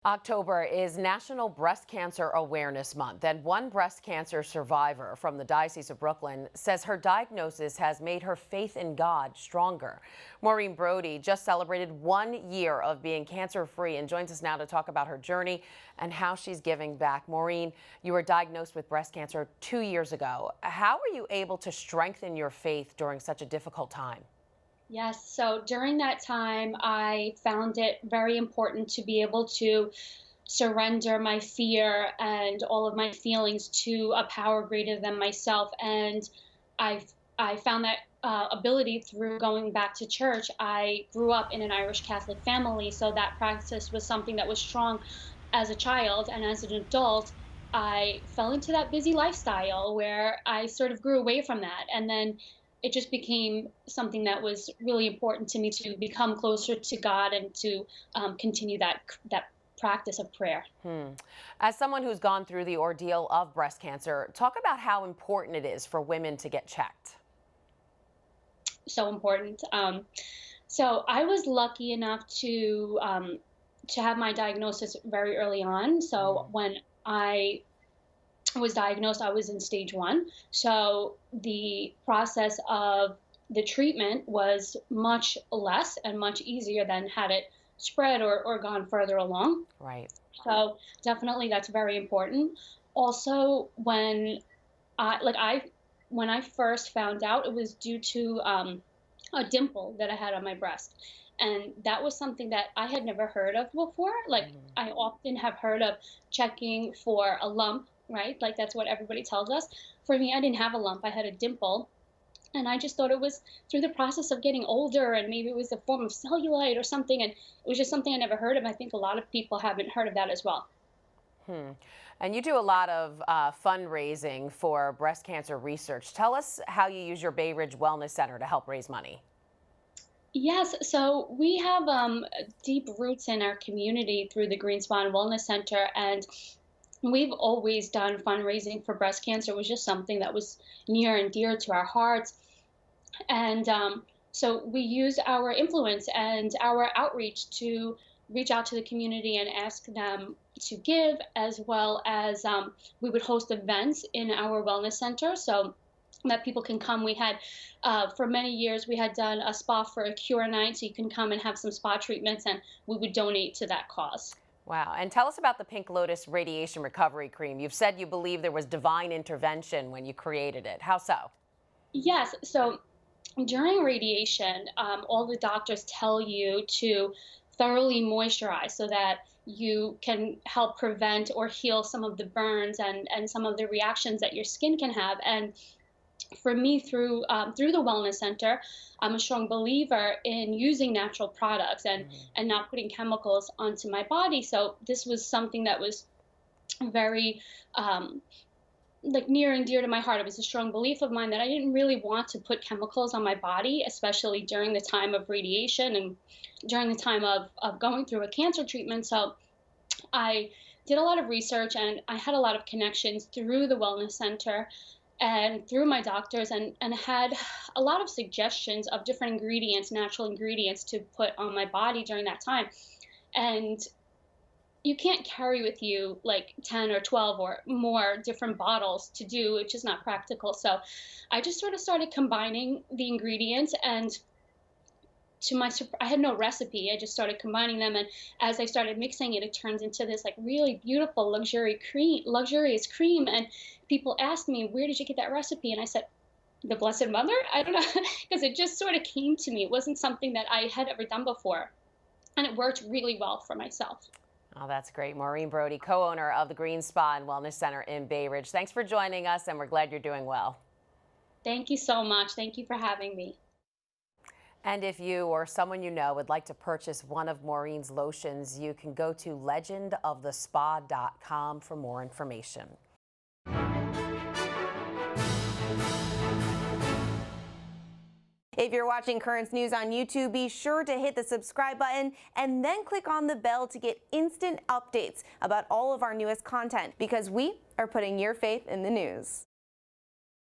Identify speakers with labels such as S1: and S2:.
S1: October is National Breast Cancer Awareness Month, and one breast cancer survivor from the Diocese of Brooklyn says her diagnosis has made her faith in God stronger. Maureen Brody just celebrated 1 year of being cancer-free and joins us now to talk about her journey and how she's giving back. Maureen, you were diagnosed with breast cancer 2 years ago. How were you able to strengthen your faith during such a difficult time?
S2: Yes, so during that time, I found it very important to be able to surrender my fear and all of my feelings to a power greater than myself. And I I found that ability through going back to church. I grew up in an Irish Catholic family, so that practice was something that was strong as a child. And as an adult, I fell into that busy lifestyle where I sort of grew away from that. And then it just became something that was really important to me to become closer to God and to continue that practice of prayer.
S1: As someone who's gone through the ordeal of breast cancer, talk about how important it is for women to get checked.
S2: So important. So I was lucky enough to have my diagnosis very early on. So when I was diagnosed, I was in stage 1. So the process of the treatment was much less and much easier than had it spread or gone further along.
S1: Right.
S2: So definitely that's very important. Also, when I first found out, it was due to a dimple that I had on my breast. And that was something that I had never heard of before. Like, I often have heard of checking for a lump, right? Like, that's what everybody tells us. For me, I didn't have a lump, I had a dimple. And I just thought it was through the process of getting older, and maybe it was a form of cellulite or something. And it was just something I never heard of. I think a lot of people haven't heard of that as well.
S1: And you do a lot of fundraising for breast cancer research. Tell us how you use your Bay Ridge Wellness Center to help raise money.
S2: Yes, so we have deep roots in our community through the Green Swan Wellness Center, and we've always done fundraising for breast cancer. It was just something that was near and dear to our hearts. And so we use our influence and our outreach to reach out to the community and ask them to give, as well as we would host events in our wellness center so that people can come. We had, for many years, we had done a spa for a cure night, so you can come and have some spa treatments, and we would donate to that cause.
S1: Wow. And tell us about the Pink Lotus Radiation Recovery Cream. You've said you believe there was divine intervention when you created it. How so?
S2: Yes, so during radiation, all the doctors tell you to thoroughly moisturize so that you can help prevent or heal some of the burns and some of the reactions that your skin can have. And for me, through the wellness center, I'm a strong believer in using natural products and not putting chemicals onto my body. So this was something that was very like near and dear to my heart. It was a strong belief of mine that I didn't really want to put chemicals on my body, especially during the time of radiation and during the time of going through a cancer treatment. So I did a lot of research, and I had a lot of connections through the wellness center and through my doctors, and had a lot of suggestions of different ingredients, natural ingredients to put on my body during that time. And you can't carry with you like 10 or 12 or more different bottles to do, which is not practical. So I just sort of started combining the ingredients, and I had no recipe. I just started combining them, and as I started mixing it, it turns into this like really beautiful, luxurious cream. And people asked me, "Where did you get that recipe?" And I said, "The Blessed Mother." I don't know, because it just sort of came to me. It wasn't something that I had ever done before, and it worked really well for myself.
S1: Oh, that's great. Maureen Brody, co-owner of the Green Spa and Wellness Center in Bay Ridge. Thanks for joining us, and we're glad you're doing well.
S2: Thank you so much. Thank you for having me.
S1: And if you or someone you know would like to purchase one of Maureen's lotions, you can go to legendofthespa.com for more information. If you're watching Currents News on YouTube, be sure to hit the subscribe button and then click on the bell to get instant updates about all of our newest content, because we are putting your faith in the news.